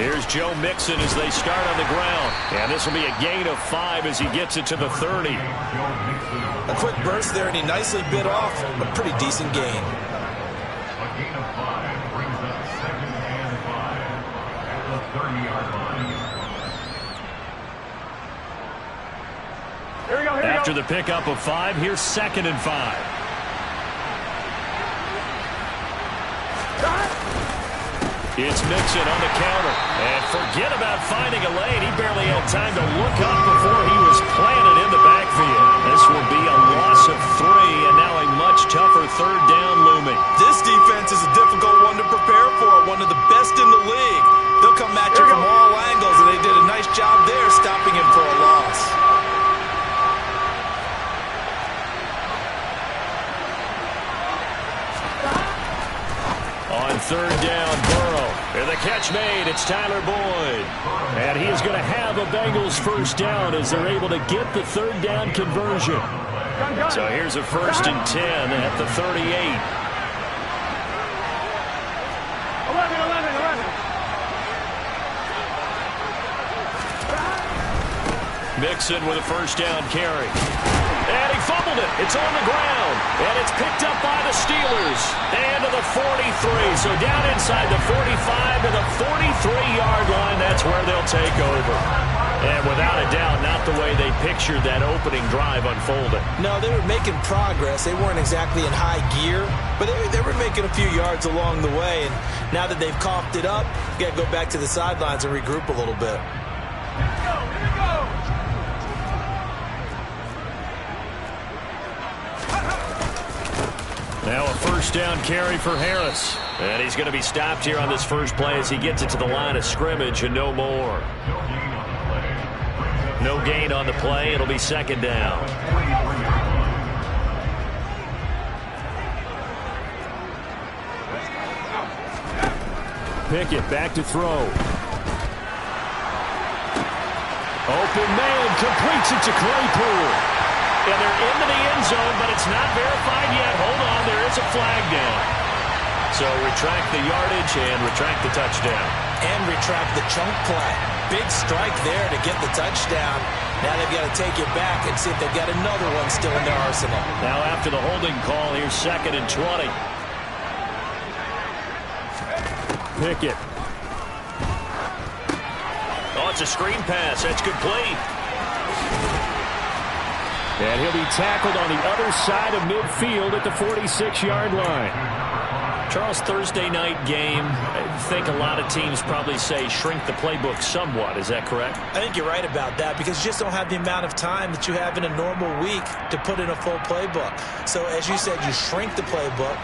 Here's Joe Mixon as they start on the ground. And this will be a gain of 5 as he gets it to the 30. A quick burst there, and he nicely bit off a pretty decent gain. A gain of 5 brings up 2nd and 5 at the 30-yard line. After the pickup of 5, here's 2nd and 5. It's Mixon on the counter. And forget about finding a lane. He barely had time to look up before he was planted in the backfield. This will be a loss of 3, and now a much tougher 3rd down looming. This defense is a difficult one to prepare for, one of the best in the league. They'll come at you from all angles, and they did a nice job there stopping him for a loss. On 3rd down, Burrow. And the catch made. It's Tyler Boyd. And he is going to have a Bengals 1st down as they're able to get the 3rd down conversion. So here's a 1st and 10 at the 38. 11. Mixon with a 1st down carry. And he fumbled it. It's on the ground. And it's picked up by the Steelers. And to the 43. So down inside the 45 to the 43-yard line. That's where they'll take over. And without a doubt, not the way they pictured that opening drive unfolding. No, they were making progress. They weren't exactly in high gear, but they were making a few yards along the way. And now that they've coughed it up, you got to go back to the sidelines and regroup a little bit. Now a 1st down carry for Harris. And he's going to be stopped here on this first play as he gets it to the line of scrimmage and no more. No gain on the play. It'll be 2nd down. Pickett back to throw. Open man completes it to Claypool. And they're into the end zone, but it's not verified yet. Hold on, there is a flag down. So retract the yardage and retract the touchdown. And retract the chunk play. Big strike there to get the touchdown. Now they've got to take it back and see if they've got another one still in their arsenal. Now after the holding call, here's 2nd and 20. Pickett. Oh, it's a screen pass. That's complete. And he'll be tackled on the other side of midfield at the 46-yard line. Charles, Thursday night game, I think a lot of teams probably say shrink the playbook somewhat. Is that correct? I think you're right about that because you just don't have the amount of time that you have in a normal week to put in a full playbook. So as you said, you shrink the playbook,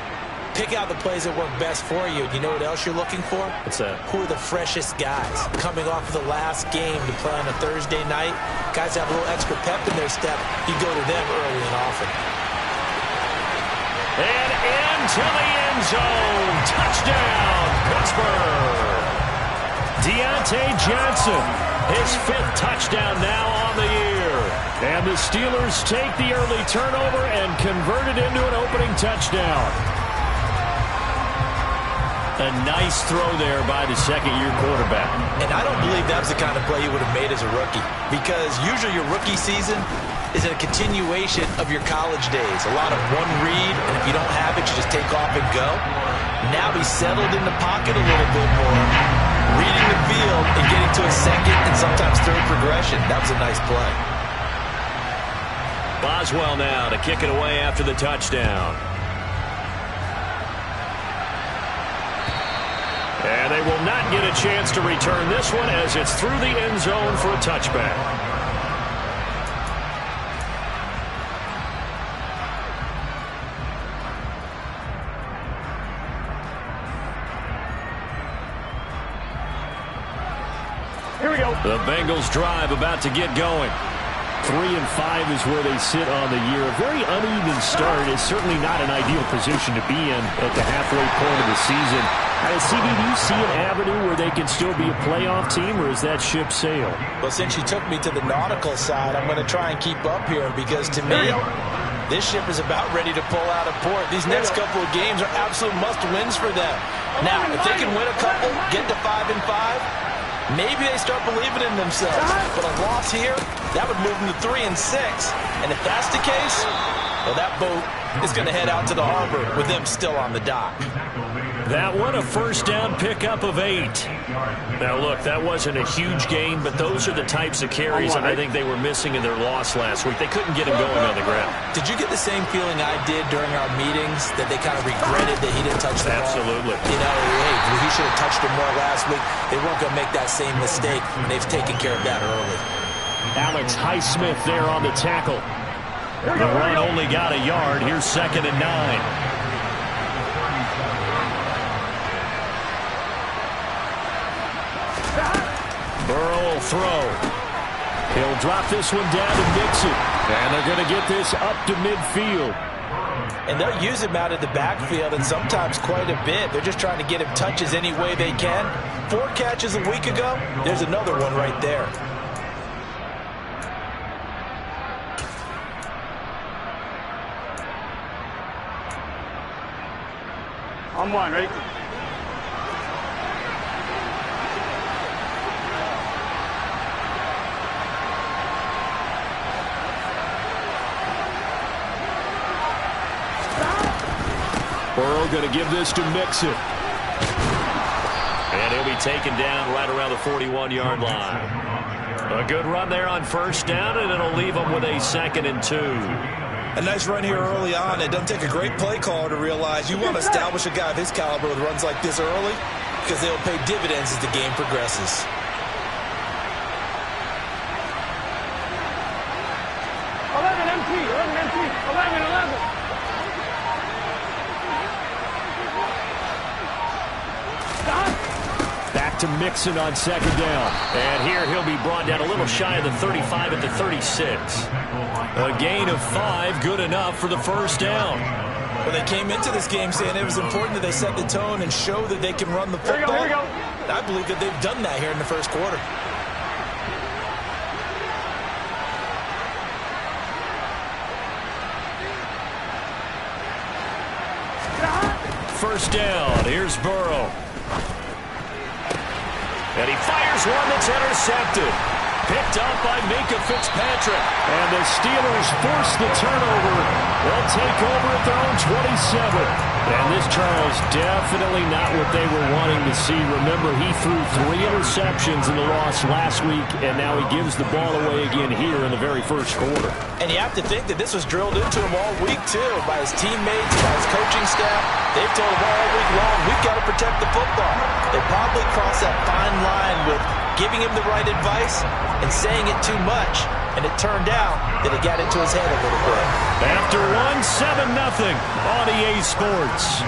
pick out the plays that work best for you. You know what else you're looking for? What's that? Who are the freshest guys coming off of the last game to play on a Thursday night? Guys have a little extra pep in their step. You go to them early and often. And into the end zone. Touchdown, Pittsburgh. Deontay Johnson, his 5th touchdown now on the year. And the Steelers take the early turnover and convert it into an opening touchdown. A nice throw there by the 2nd-year quarterback. And I don't believe that was the kind of play he would have made as a rookie. Because usually your rookie season is a continuation of your college days. A lot of one read, and if you don't have it, you just take off and go. Now he's settled in the pocket a little bit more, reading the field and getting to a 2nd and sometimes 3rd progression. That was a nice play. Boswell now to kick it away after the touchdown. And they will not get a chance to return this one as it's through the end zone for a touchback. Here we go. The Bengals drive about to get going. 3-5 is where they sit on the year. A very uneven start is certainly not an ideal position to be in at the halfway point of the season. CD, do you see an avenue where they can still be a playoff team, or is that ship sailed? Well, since you took me to the nautical side, I'm going to try and keep up here because to me, this ship is about ready to pull out of port. These next couple of games are absolute must-wins for them. Now, if they can win a couple, get to 5-5, maybe they start believing in themselves. But a loss here, that would move them to 3 and 6. And if that's the case, well, that boat is going to head out to the harbor with them still on the dock. That one, a first down pickup of 8. Now, look, that wasn't a huge gain, but those are the types of carries that I think they were missing in their loss last week. They couldn't get him going on the ground. Did you get the same feeling I did during our meetings, that they kind of regretted that he didn't touch the ball? Absolutely. You know, hey, he should have touched it more last week. They weren't going to make that same mistake, and they've taken care of that early. Alex Highsmith there on the tackle. The run only got a yard. Here's 2nd and 9. Burrow will throw. He'll drop this one down to Mixon. And they're going to get this up to midfield. And they'll use him out of the backfield, and sometimes quite a bit. They're just trying to get him touches any way they can. 4 catches a week ago. There's another one right there. On one, ready? Burrow going to give this to Mixon. And he'll be taken down right around the 41-yard line. A good run there on first down, and it'll leave them with a 2nd and 2. A nice run here early on. It doesn't take a great play caller to realize you want to establish a guy of his caliber with runs like this early, because they'll pay dividends as the game progresses. Back to Mixon on 2nd down. And here he'll be brought down a little shy of the 35 at the 36. A gain of 5, good enough for the first down. Well, they came into this game saying it was important that they set the tone and show that they can run the football. Here we go. I believe that they've done that here in the first quarter. First down. Here's Burrow. And he fires one that's intercepted. Picked up by Minkah Fitzpatrick. And the Steelers force the turnover. They'll take over at their own 27. And this, Charles, definitely not what they were wanting to see. Remember, he threw 3 interceptions in the loss last week, and now he gives the ball away again here in the very first quarter. And you have to think that this was drilled into him all week, too, by his teammates, by his coaching staff. They've told him all week long, we've got to protect the football. They probably crossed that fine line with giving him the right advice and saying it too much. And it turned out that it got into his head a little bit. After 1-7-0 on EA Sports.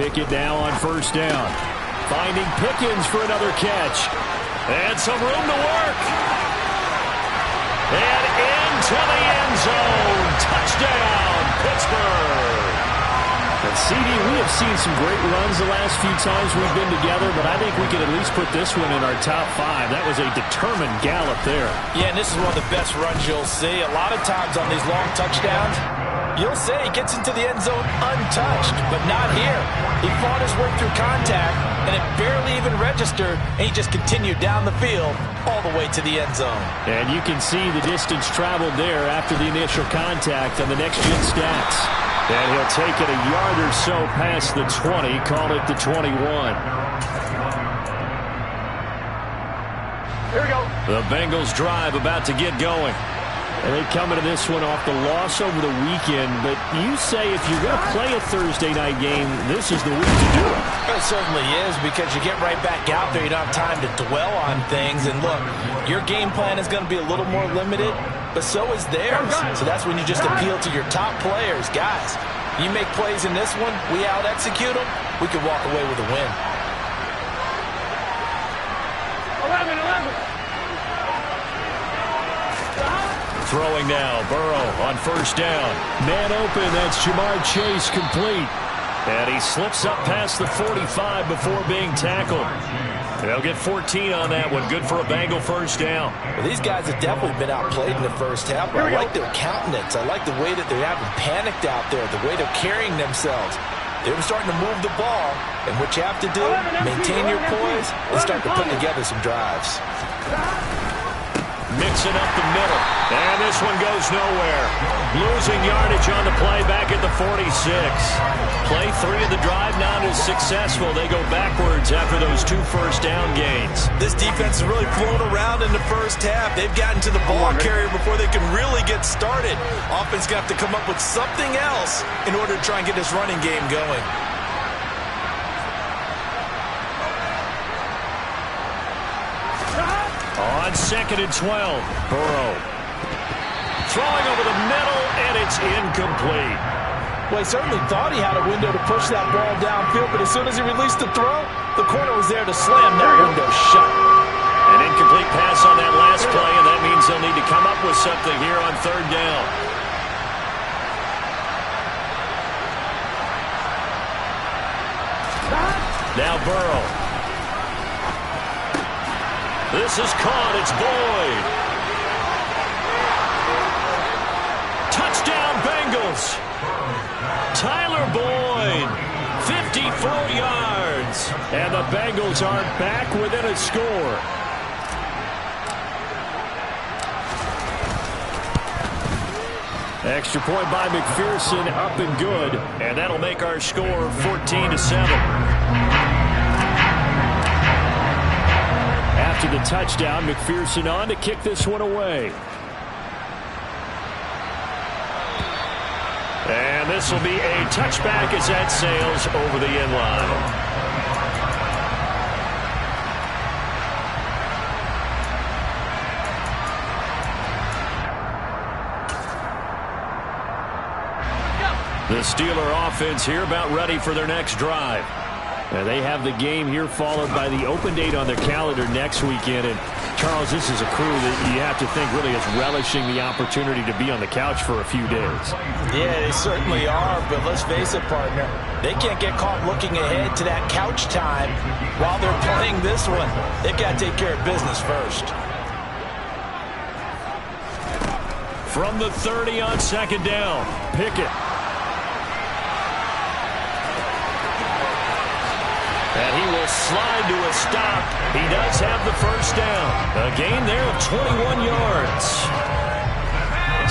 Pickett now on first down. Finding Pickens for another catch. And some room to work. And into the end zone. Touchdown, Pittsburgh. And CD, we have seen some great runs the last few times we've been together, but I think we could at least put this one in our top 5. That was a determined gallop there. Yeah, and this is one of the best runs you'll see. A lot of times on these long touchdowns, you'll say he gets into the end zone untouched, but not here. He fought his way through contact, and it barely even registered, and he just continued down the field all the way to the end zone. And you can see the distance traveled there after the initial contact on the next-gen stats. And he'll take it a yard or so past the 20, call it the 21. Here we go. The Bengals drive about to get going. And they come into this one off the loss over the weekend. But you say if you're going to play a Thursday night game, this is the week to do it. It certainly is, because you get right back out there. You don't have time to dwell on things. And look, your game plan is going to be a little more limited, but so is theirs. So that's when you just appeal to your top players. Guys, you make plays in this one, we out-execute them, we could walk away with a win. 11. Throwing now, Burrow on first down. Man open, that's Jamar Chase complete. And he slips up past the 45 before being tackled. They'll get 14 on that one. Good for a Bengal first down. Well, these guys have definitely been outplayed in the first half. But I like their countenance. I like the way that they haven't panicked out there, the way they're carrying themselves. They're starting to move the ball. And what you have to do, maintain your poise and start to put together some drives. Mixing up the middle. And this one goes nowhere. Losing yardage on the play back at the 46. Play 3 of the drive not as successful. They go backwards after those 2 first down gains. This defense has really flown around in the first half. They've gotten to the ball carrier before they can really get started. Offense going to have to come up with something else in order to try and get this running game going. On 2nd and 12, Burrow. Throwing over the middle, and it's incomplete. Well, he certainly thought he had a window to push that ball downfield, but as soon as he released the throw, the corner was there to slam that window shut. An incomplete pass on that last play, and that means they'll need to come up with something here on 3rd down. Now Burrow. This is caught. It's Boyd. Touchdown, Bengals. Tyler Boyd, 54 yards. And the Bengals are back within a score. Extra point by McPherson, up and good. And that'll make our score 14-7. After the touchdown, McPherson on to kick this one away. And this will be a touchback as that sails over the end line. The Steeler offense here about ready for their next drive. And they have the game here followed by the open date on their calendar next weekend. And, Charles, this is a crew that you have to think really is relishing the opportunity to be on the couch for a few days. Yeah, they certainly are, but let's face it, partner. They can't get caught looking ahead to that couch time while they're playing this one. They've got to take care of business first. From the 30 on 2nd down, Pickett. And he will slide to a stop. He does have the first down. A gain there of 21 yards.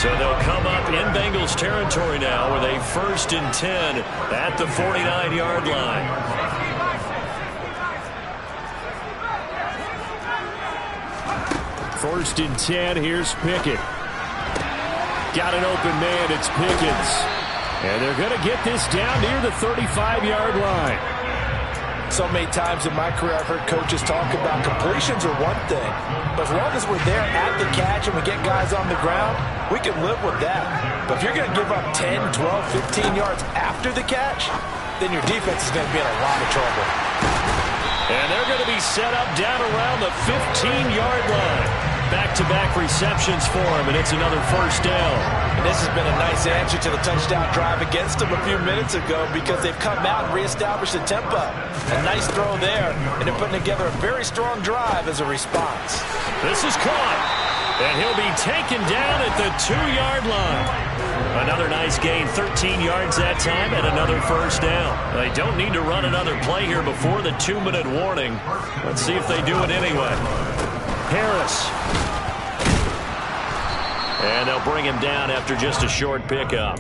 So they'll come up in Bengals territory now with a 1st and 10 at the 49-yard line. First and 10, here's Pickett. Got an open man, it's Pickens. And they're going to get this down near the 35-yard line. So many times in my career I've heard coaches talk about completions are one thing, but as long as we're there at the catch and we get guys on the ground, we can live with that. But if you're going to give up 10, 12, 15 yards after the catch, then your defense is going to be in a lot of trouble. And they're going to be set up down around the 15-yard line. Back-to-back receptions for him, and it's another first down. And this has been a nice answer to the touchdown drive against them a few minutes ago because they've come out and reestablished the tempo. A nice throw there, and they're putting together a very strong drive as a response. This is caught, and he'll be taken down at the 2-yard line. Another nice gain, 13 yards that time, and another first down. They don't need to run another play here before the 2-minute warning. Let's see if they do it anyway. Harris. And they'll bring him down after just a short pickup.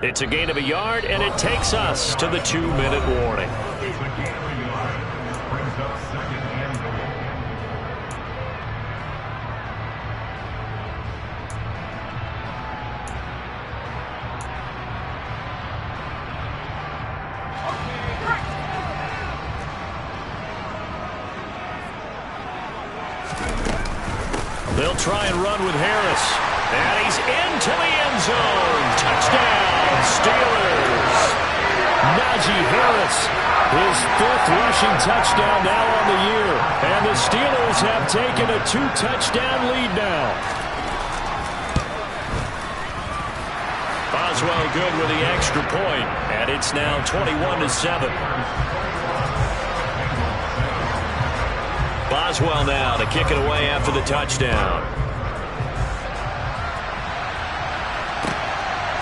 It's a gain of a yard, and it takes us to the 2-minute warning. They'll try and run with Harris. And he's into the end zone. Touchdown, Steelers. Najee Harris, his 5th rushing touchdown now on the year. And the Steelers have taken a 2-touchdown lead now. Boswell good with the extra point, and it's now 21-7. Boswell now to kick it away after the touchdown.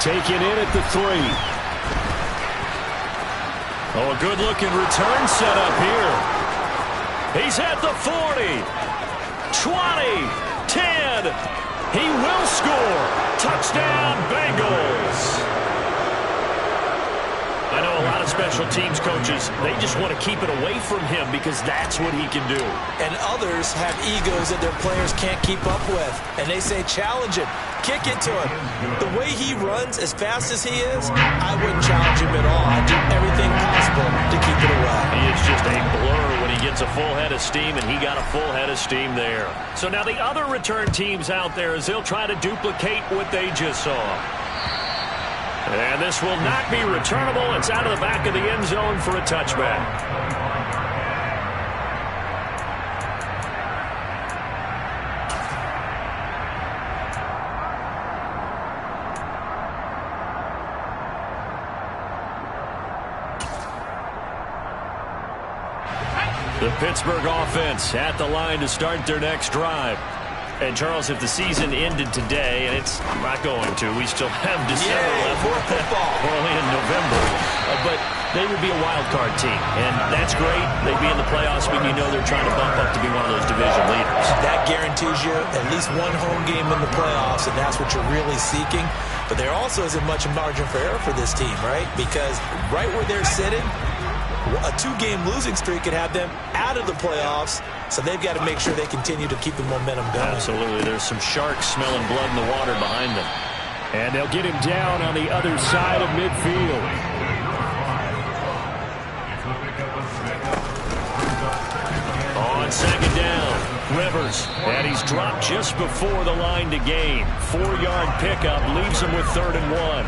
Taken in at the 3. Oh, a good-looking return set up here. He's at the 40. 20. 10. He will score. Touchdown, Bengals. I know a lot of special teams coaches, they just want to keep it away from him because that's what he can do. And others have egos that their players can't keep up with. And they say, challenge him. Kick it to him. The way he runs as fast as he is, I wouldn't challenge him at all. I'd do everything possible to keep it away. He is just a blur when he gets a full head of steam, and he got a full head of steam there. So now the other return teams out there, as they'll try to duplicate what they just saw. And this will not be returnable. It's out of the back of the end zone for a touchback. The Pittsburgh offense at the line to start their next drive. And, Charles, if the season ended today, and it's not going to, we still have December left. More football. We're only in November. But they would be a wild card team, and that's great. They'd be in the playoffs, but you know they're trying to bump up to be one of those division leaders. That guarantees you at least one home game in the playoffs, and that's what you're really seeking. But there also isn't much margin for error for this team, right? Because right where they're sitting, a 2-game losing streak could have them out of the playoffs, so they've got to make sure they continue to keep the momentum going. Absolutely. There's some sharks smelling blood in the water behind them. And they'll get him down on the other side of midfield. On second down, Rivers. And he's dropped just before the line to gain. 4-yard pickup leaves him with 3rd and 1.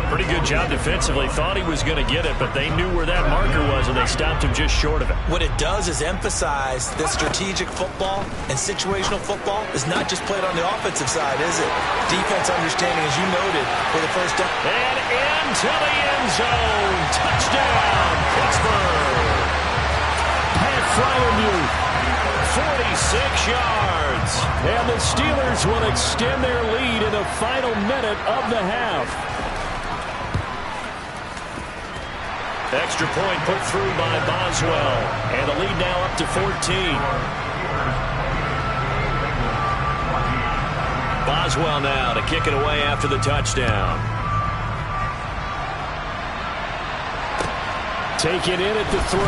Pretty good job defensively. Thought he was going to get it, but they knew where that marker was, and they stopped him just short of it. What it does is emphasize that strategic football and situational football is not just played on the offensive side, is it? Defense understanding, as you noted, for the first down. And into the end zone. Touchdown, Pittsburgh. Pat Fryermuth, 46 yards. And the Steelers will extend their lead in the final minute of the half. Extra point put through by Boswell. And the lead now up to 14. Boswell now to kick it away after the touchdown. Taken in at the 3.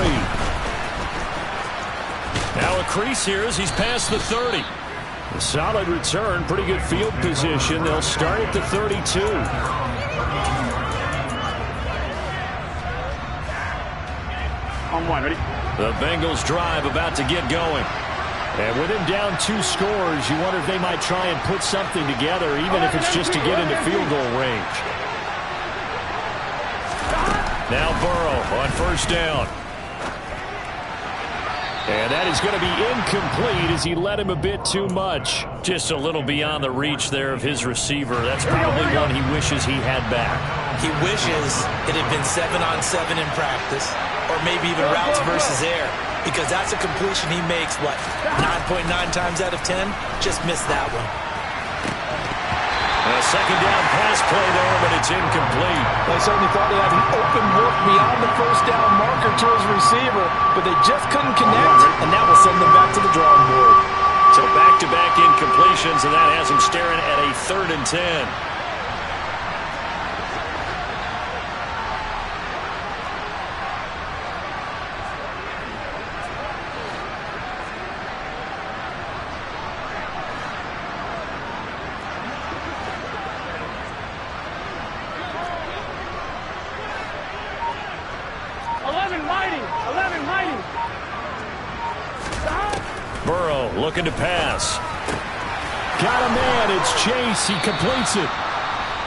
Now a crease here as he's past the 30. A solid return, pretty good field position. They'll start at the 32. On 1, ready? The Bengals drive about to get going. And with him down 2 scores, you wonder if they might try and put something together, even if it's just to get into field goal range. Now Burrow on first down. And that is going to be incomplete as he led him a bit too much. Just a little beyond the reach there of his receiver. That's probably one he wishes he had back. He wishes it had been 7-on-7 in practice, or maybe even routes versus air, because that's a completion he makes, what, 9.9 times out of 10? Just missed that one. A second down pass play there, but it's incomplete. They certainly thought they had an open look beyond the first down marker to his receiver, but they just couldn't connect, and that will send them back to the drawing board. So back-to-back incompletions, and that has him staring at a 3rd and 10. Burrow looking to pass. Got a man. It's Chase. He completes it.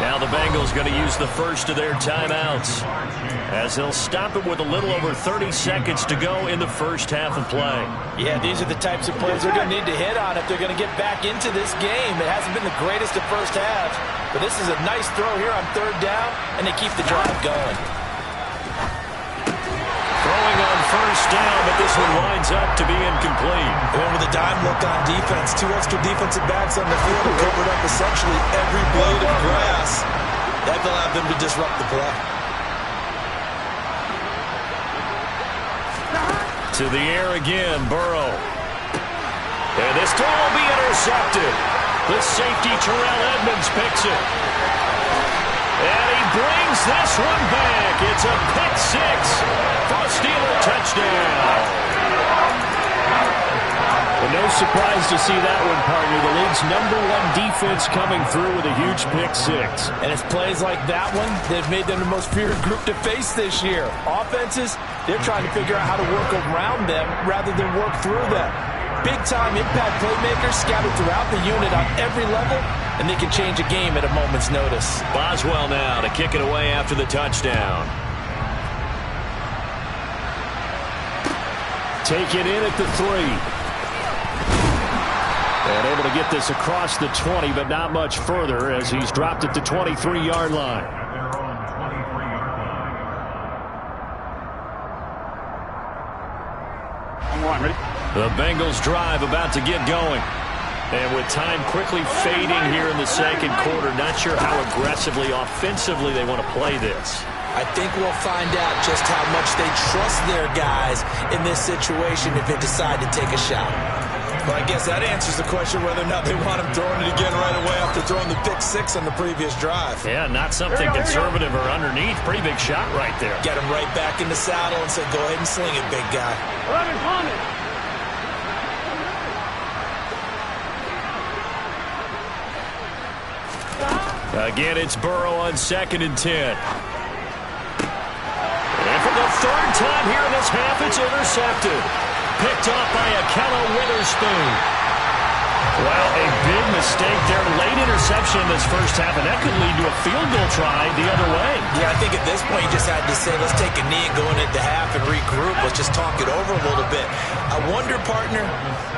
Now the Bengals going to use the first of their timeouts as they'll stop it with a little over 30 seconds to go in the first half of play. Yeah, these are the types of plays they're going to need to hit on if they're going to get back into this game. It hasn't been the greatest of first halves, but this is a nice throw here on third down, and they keep the drive going. Throwing on first down, but this one winds up to be incomplete. They went with a dime look on defense. 2 extra defensive backs on the field and covered up essentially every blade of grass. That allowed them to disrupt the play. To the air again, Burrow. And this throw will be intercepted. The safety, Terrell Edmonds, picks it. And he brings this one back. It's a pick six for a Steeler touchdown. But no surprise to see that one, partner. The league's #1 defense coming through with a huge pick six. And it's plays like that one that have made them the most feared group to face this year. Offenses, they're trying to figure out how to work around them rather than work through them. Big-time impact playmakers scattered throughout the unit on every level, and they can change a game at a moment's notice. Boswell now to kick it away after the touchdown. Take it in at the 3. And able to get this across the 20, but not much further as he's dropped at the 23-yard line. Ready? The Bengals drive about to get going. And with time quickly fading here in the second quarter, not sure how aggressively, offensively they want to play this. I think we'll find out just how much they trust their guys in this situation if they decide to take a shot. Well, I guess that answers the question whether or not they want him throwing it again right away after throwing the pick six on the previous drive. Yeah, not something conservative or underneath. Pretty big shot right there. Get him right back in the saddle and said, go ahead and sling it, big guy. Again, it's Burrow on 2nd and 10. And for the third time here in this half, it's intercepted. Picked off by Akello Witherspoon. Well, a big mistake there. Late interception in this first half, and that could lead to a field goal try the other way. Yeah, I think at this point you just had to say, let's take a knee and go into the half and regroup. Let's just talk it over a little bit. I wonder, partner,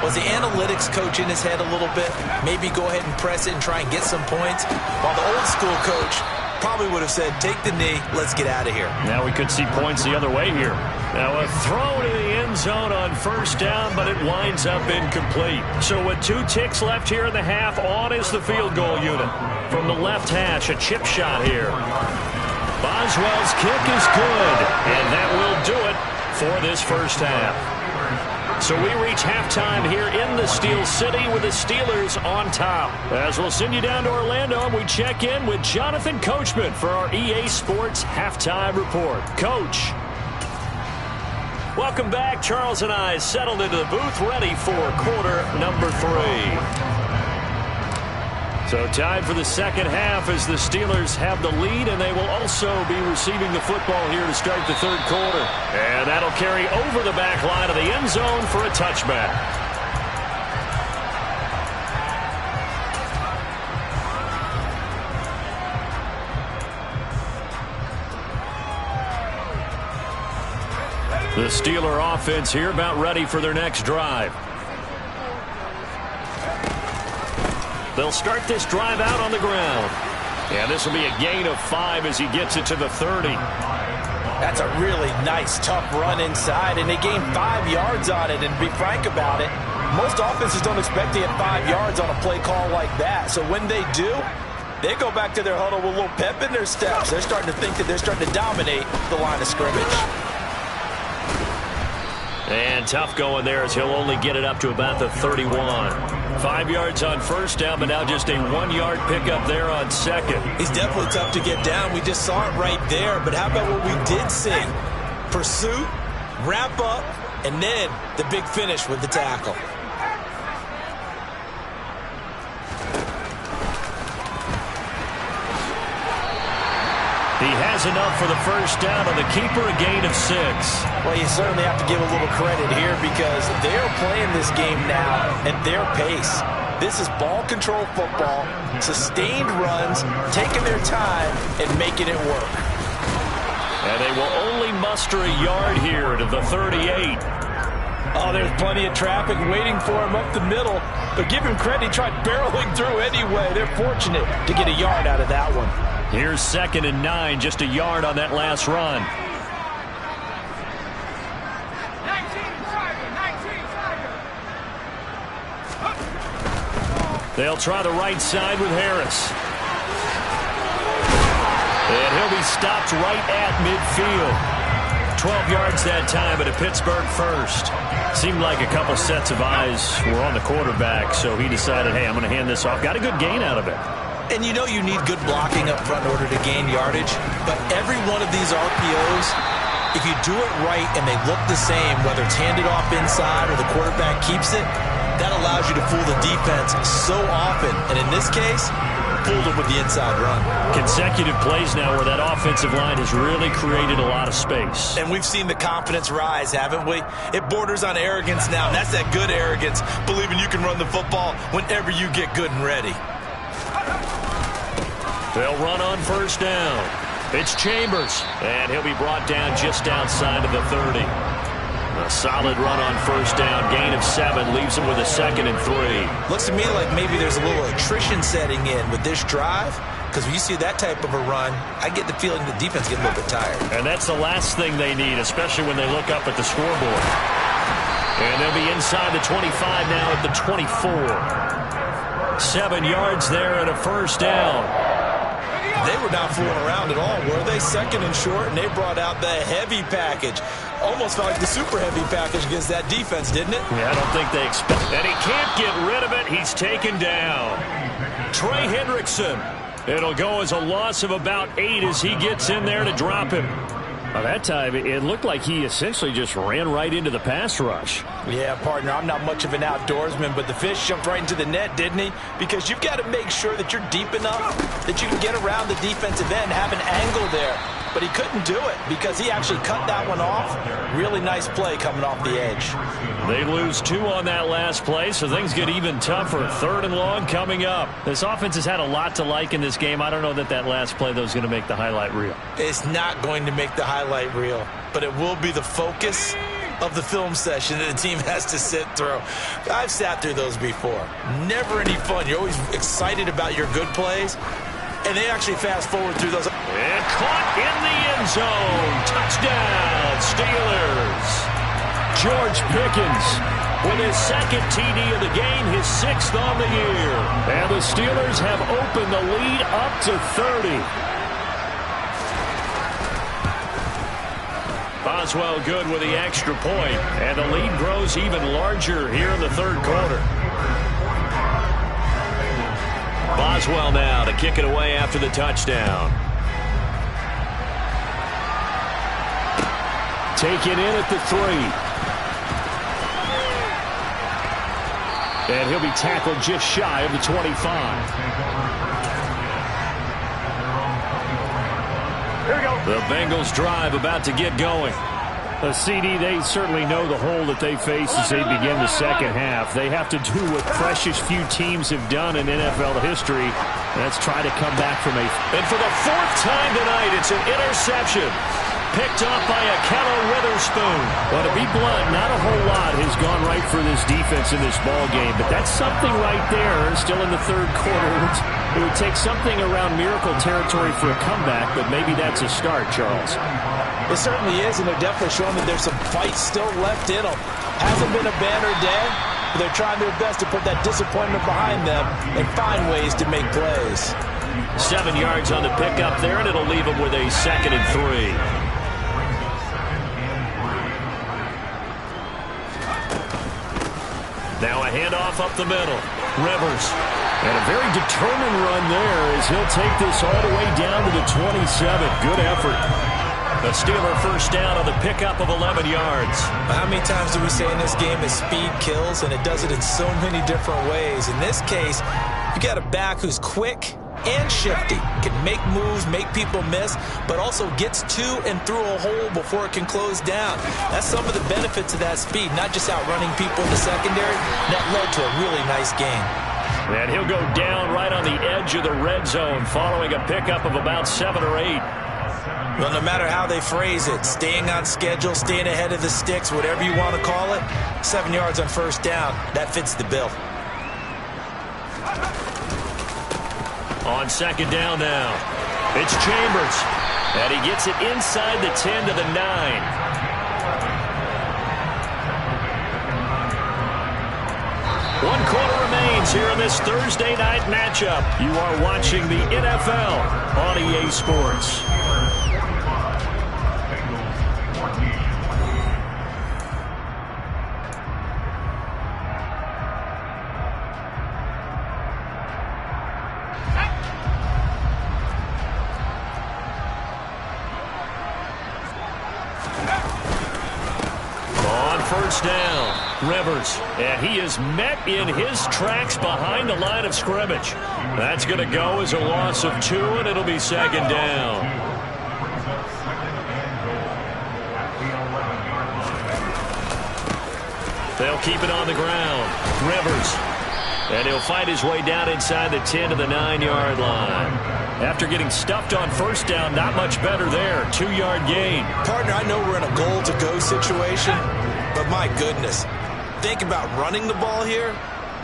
was the analytics coach in his head a little bit? Maybe go ahead and press it and try and get some points? While the old school coach probably would have said, take the knee, let's get out of here. Now we could see points the other way here. Now a throw to the end zone on first down, but it winds up incomplete. So with 2 ticks left here in the half, on is the field goal unit. From the left hash, a chip shot here. Boswell's kick is good, and that will do it for this first half. So we reach halftime here in the Steel City with the Steelers on top. As we'll send you down to Orlando, we check in with Jonathan Coachman for our EA Sports Halftime Report. Coach. Welcome back. Charles and I settled into the booth ready for quarter number 3. So time for the second half as the Steelers have the lead, and they will also be receiving the football here to start the third quarter. And that'll carry over the back line of the end zone for a touchback. The Steeler offense here about ready for their next drive. They'll start this drive out on the ground. And this will be a gain of 5 as he gets it to the 30. That's a really nice, tough run inside, and they gain 5 yards on it. And to be frank about it, most offenses don't expect to get 5 yards on a play call like that. So when they do, they go back to their huddle with a little pep in their steps. They're starting to think that they're starting to dominate the line of scrimmage. And tough going there as he'll only get it up to about the 31. 5 yards on first down, but now just a 1-yard pickup there on second. He's definitely tough to get down. We just saw it right there. But how about what we did see? Pursuit, wrap up, and then the big finish with the tackle. He has enough for the first down on the keeper, a gain of 6. Well, you certainly have to give a little credit here because they're playing this game now at their pace. This is ball control football, sustained runs, taking their time, and making it work. And they will only muster a yard here to the 38. Oh, there's plenty of traffic waiting for him up the middle. But give him credit, he tried barreling through anyway. They're fortunate to get a yard out of that one. Here's 2nd and 9, just a yard on that last run. 19. They'll try the right side with Harris. And he'll be stopped right at midfield. 12 yards that time, but a Pittsburgh first. Seemed like a couple sets of eyes were on the quarterback, so he decided, hey, I'm going to hand this off. Got a good gain out of it. And you know you need good blocking up front in order to gain yardage, but every one of these RPOs, if you do it right and they look the same, whether it's handed off inside or the quarterback keeps it, that allows you to fool the defense so often. And in this case, fooled them with the inside run. Consecutive plays now where that offensive line has really created a lot of space. And we've seen the confidence rise, haven't we? It borders on arrogance now, and that's that good arrogance, believing you can run the football whenever you get good and ready. They'll run on first down. It's Chambers, and he'll be brought down just outside of the 30. A solid run on first down, gain of 7, leaves him with a 2nd and 3. Looks to me like maybe there's a little attrition setting in with this drive, because when you see that type of a run, I get the feeling the defense gets a little bit tired. And that's the last thing they need, especially when they look up at the scoreboard. And they'll be inside the 25 now at the 24. 7 yards there and a first down. They were not fooling around at all, were they? 2nd and short, and they brought out the heavy package. Almost felt like the super heavy package against that defense, didn't it? Yeah, I don't think they expect. And he can't get rid of it. He's taken down. Trey Hendrickson. It'll go as a loss of about 8 as he gets in there to drop him. By that time, it looked like he essentially just ran right into the pass rush. Yeah, partner, I'm not much of an outdoorsman, but the fish jumped right into the net, didn't he? Because you've got to make sure that you're deep enough that you can get around the defensive end, have an angle there. But he couldn't do it because he actually cut that one off. Really nice play coming off the edge. They lose 2 on that last play, so things get even tougher. 3rd and long coming up. This offense has had a lot to like in this game. I don't know that last play, though, is going to make the highlight reel. It's not going to make the highlight reel, but it will be the focus of the film session that the team has to sit through. I've sat through those before. Never any fun. You're always excited about your good plays, and they actually fast forward through those. And caught in the end zone. Touchdown, Steelers. George Pickens with his 2nd TD of the game, his 6th on the year. And the Steelers have opened the lead up to 30. Boswell good with the extra point, and the lead grows even larger here in the 3rd quarter. Boswell now to kick it away after the touchdown. Taken in at the 3. And he'll be tackled just shy of the 25. Here we go. The Bengals drive about to get going. The CD, they certainly know the hole that they face as they begin the second half. They have to do what precious few teams have done in NFL history. That's try to come back from a... And for the 4th time tonight, it's an interception. Picked up by Akello Witherspoon. Well, to be blunt, not a whole lot has gone right for this defense in this ball game, but that's something right there. Still in the 3rd quarter. It would take something around miracle territory for a comeback, but maybe that's a start, Charles. It certainly is, and they're definitely showing that there's some fight still left in them. Hasn't been a banner day, but they're trying their best to put that disappointment behind them and find ways to make plays. 7 yards on the pickup there, and it'll leave them with a 2nd and 3. Now a handoff up the middle. Rivers. And a very determined run there as he'll take this all the way down to the 27. Good effort. The Steeler first down on the pickup of 11 yards. How many times do we say in this game that speed kills, and it does it in so many different ways? In this case, you got a back who's quick and shifty, can make moves, make people miss, but also gets to and through a hole before it can close down. That's some of the benefits of that speed, not just outrunning people in the secondary. That led to a really nice game. And he'll go down right on the edge of the red zone following a pickup of about 7 or 8. Well, no matter how they phrase it, staying on schedule, staying ahead of the sticks, whatever you want to call it, 7 yards on first down, that fits the bill. On second down now, it's Chambers. And he gets it inside the 10 to the 9. 1 quarter remains here in this Thursday night matchup. You are watching the NFL on EA Sports. First down, Rivers, and he is met in his tracks behind the line of scrimmage. That's going to go as a loss of 2, and it'll be second down. They'll keep it on the ground. Rivers, and he'll find his way down inside the 10 to the 9-yard line. After getting stuffed on first down, not much better there. 2-yard gain. Partner, I know we're in a goal-to-go situation, but my goodness, think about running the ball here.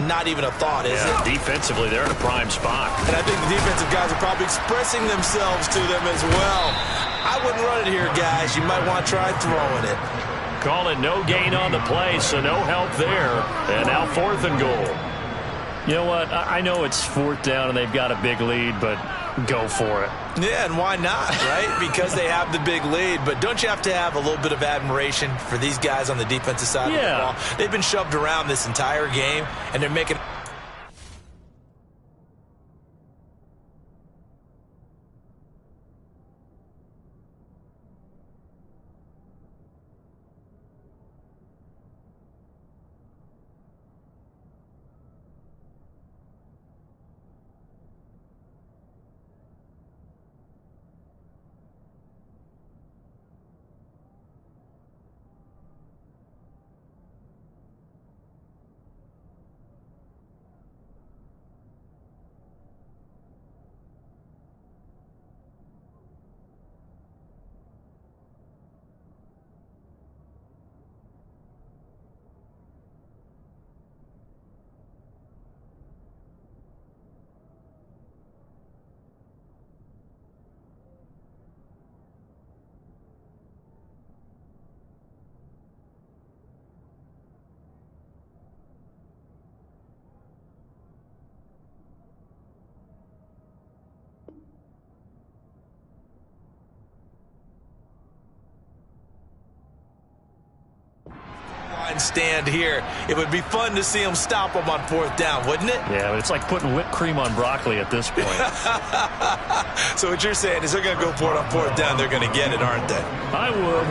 Not even a thought, is it? Defensively, they're in a prime spot. And I think the defensive guys are probably expressing themselves to them as well. I wouldn't run it here, guys. You might want to try throwing it. Call it no gain on the play, so no help there. And now 4th and goal. You know what? I know it's 4th down and they've got a big lead, but go for it. Yeah, and why not, right? Because they have the big lead. But don't you have to have a little bit of admiration for these guys on the defensive side of the ball? They've been shoved around this entire game, and they're making... stand here. It would be fun to see them stop them on 4th down, wouldn't it? Yeah, but it's like putting whipped cream on broccoli at this point. So what you're saying is they're going to go for it on 4th down. They're going to get it, aren't they? I would.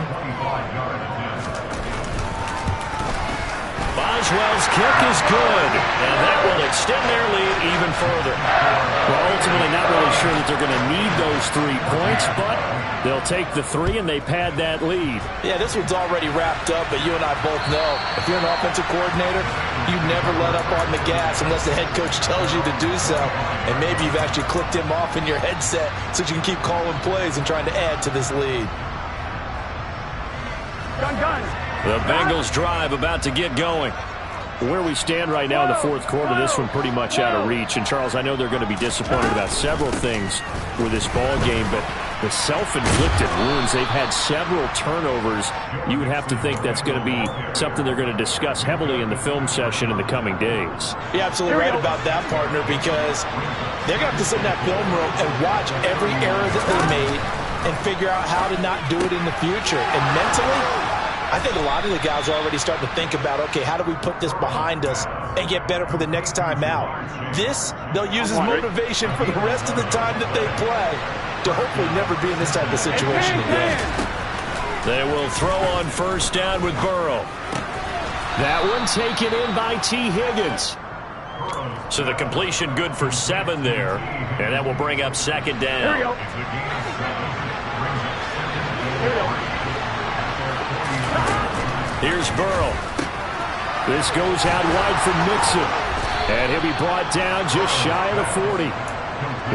Boswell's kick is good, and that will extend their lead even further. Well, ultimately not really sure that they're going to need those 3 points, but they'll take the 3 and they pad that lead. Yeah, this one's already wrapped up, but you and I both know if you're an offensive coordinator, you never let up on the gas unless the head coach tells you to do so. And maybe you've actually clicked him off in your headset so you can keep calling plays and trying to add to this lead. The Bengals drive about to get going. Where we stand right now in the 4th quarter, this one pretty much out of reach. And, Charles, I know they're going to be disappointed about several things with this ball game, but the self-inflicted wounds, they've had several turnovers. You would have to think that's going to be something they're going to discuss heavily in the film session in the coming days. You're absolutely right about that, partner, because they're going to have to sit in that film room and watch every error that they made and figure out how to not do it in the future. And mentally, I think a lot of the guys are already starting to think about, okay, how do we put this behind us and get better for the next time out? This, they'll use as motivation for the rest of the time that they play to hopefully never be in this type of situation again. They will throw on first down with Burrow. That one taken in by T. Higgins. So the completion good for 7 there, and that will bring up second down. Here we go. Here we go. Here's Burrow. This goes out wide for Mixon. And he'll be brought down just shy of the 40.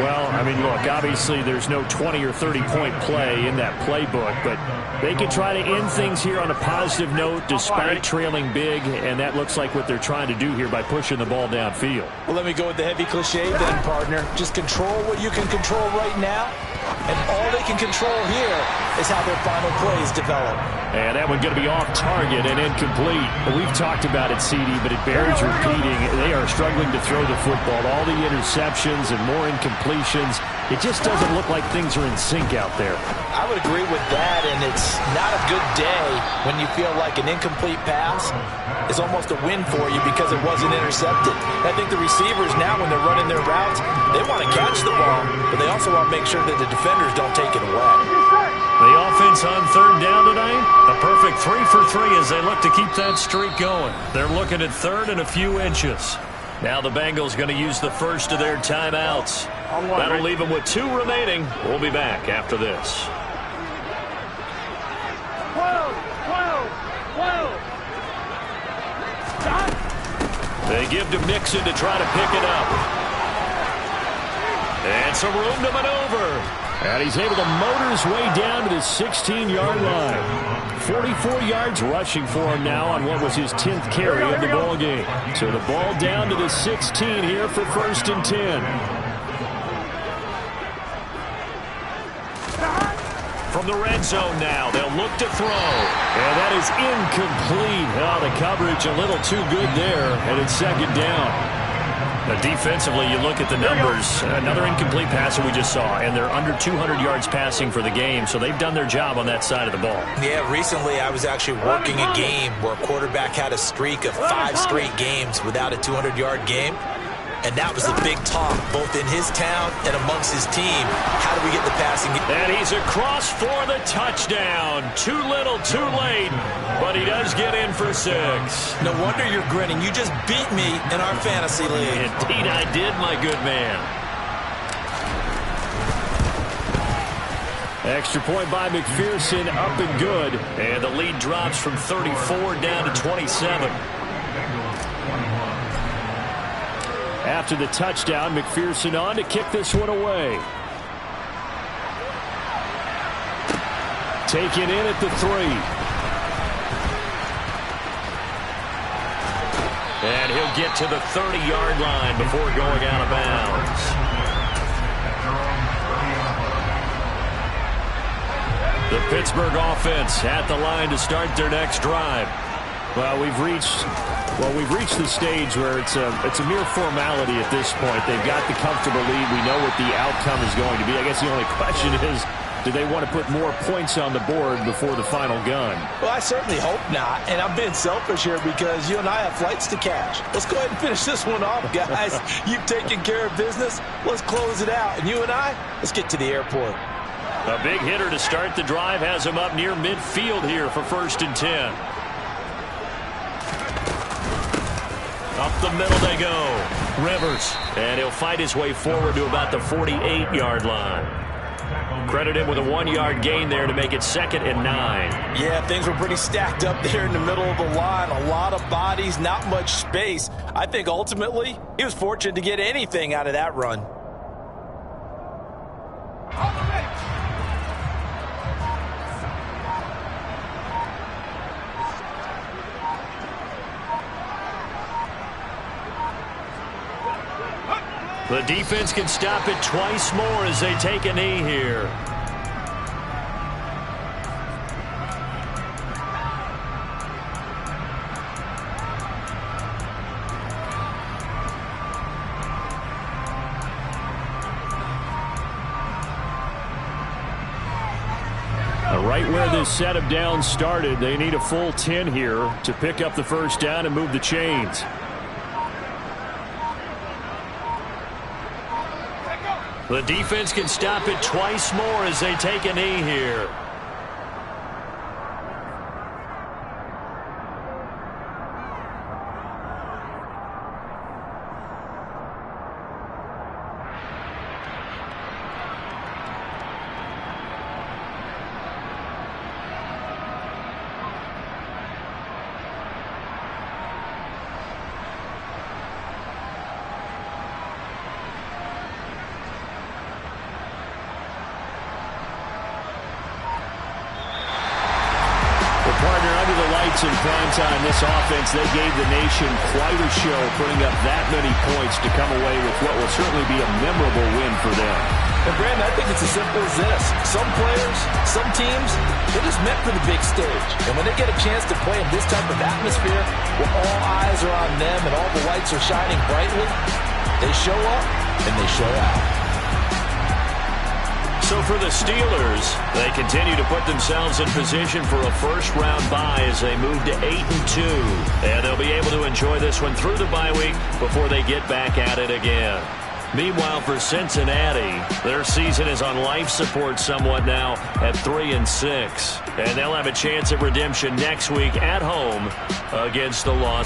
Well, I mean, look, obviously there's no 20 or 30-point play in that playbook, but they can try to end things here on a positive note despite trailing big, and that looks like what they're trying to do here by pushing the ball downfield. Well, let me go with the heavy cliche then, partner. Just control what you can control right now, and all they can control here is how their final plays develop. And that one going to be off target and incomplete. We've talked about it, CD, but it bears repeating. They are struggling to throw the football. All the interceptions and more incompletions. It just doesn't look like things are in sync out there. I would agree with that, and it's not a good day when you feel like an incomplete pass is almost a win for you because it wasn't intercepted. I think the receivers now, when they're running their routes, they want to catch the ball, but they also want to make sure that the defenders don't take it away. The offense on third down tonight, a perfect 3 for 3 as they look to keep that streak going. They're looking at third and a few inches. Now the Bengals going to use the first of their timeouts. That'll leave them with 2 remaining. We'll be back after this. 12. They give to Mixon to try to pick it up. And some room to maneuver. And he's able to motor his way down to the 16-yard line. 44 yards rushing for him now on what was his 10th carry of the ball game. So the ball down to the 16 here for 1st and 10. From the red zone now, they'll look to throw. And that is incomplete. Oh, the coverage a little too good there, and it's 2nd down. Defensively, you look at the numbers. Another incomplete pass that we just saw, and they're under 200 yards passing for the game, so they've done their job on that side of the ball. Yeah, recently I was actually working a game where a quarterback had a streak of 5 straight games without a 200-yard game, and that was the big talk, both in his town and amongst his team. How do we get the passing game? And he's across for the touchdown. Too little, too late, but he does get in for 6. No wonder you're grinning. You just beat me in our fantasy league. Indeed I did, my good man. Extra point by McPherson, up and good. And the lead drops from 34 down to 27. After the touchdown, McPherson on to kick this one away. Taken in at the 3. And he'll get to the 30-yard line before going out of bounds. The Pittsburgh offense at the line to start their next drive. Well, we've reached the stage where it's a mere formality at this point. They've got the comfortable lead. We know what the outcome is going to be. I guess the only question is, do they want to put more points on the board before the final gun? Well, I certainly hope not, and I'm being selfish here because you and I have flights to catch. Let's go ahead and finish this one off, guys. You've taken care of business. Let's close it out. And you and I, let's get to the airport. A big hitter to start the drive has him up near midfield here for 1st and 10. Up the middle they go. Rivers. And he'll fight his way forward to about the 48-yard line. Credit him with a 1-yard gain there to make it 2nd and 9. Yeah, things were pretty stacked up there in the middle of the line. A lot of bodies, not much space. I think ultimately he was fortunate to get anything out of that run. The defense can stop it twice more as they take a knee here. Right where this set of downs started, they need a full 10 here to pick up the 1st down and move the chains. The defense can stop it twice more as they take a knee here. weeks in primetime, this offense, they gave the nation quite a show, putting up that many points to come away with what will certainly be a memorable win for them. And Brandon, I think it's as simple as this. Some players, some teams, they're just meant for the big stage. And when they get a chance to play in this type of atmosphere, where all eyes are on them and all the lights are shining brightly, they show up and they show out. So for the Steelers, they continue to put themselves in position for a first-round bye as they move to 8-2. And they'll be able to enjoy this one through the bye week before they get back at it again. Meanwhile, for Cincinnati, their season is on life support somewhat now at 3-6. And they'll have a chance at redemption next week at home against the Los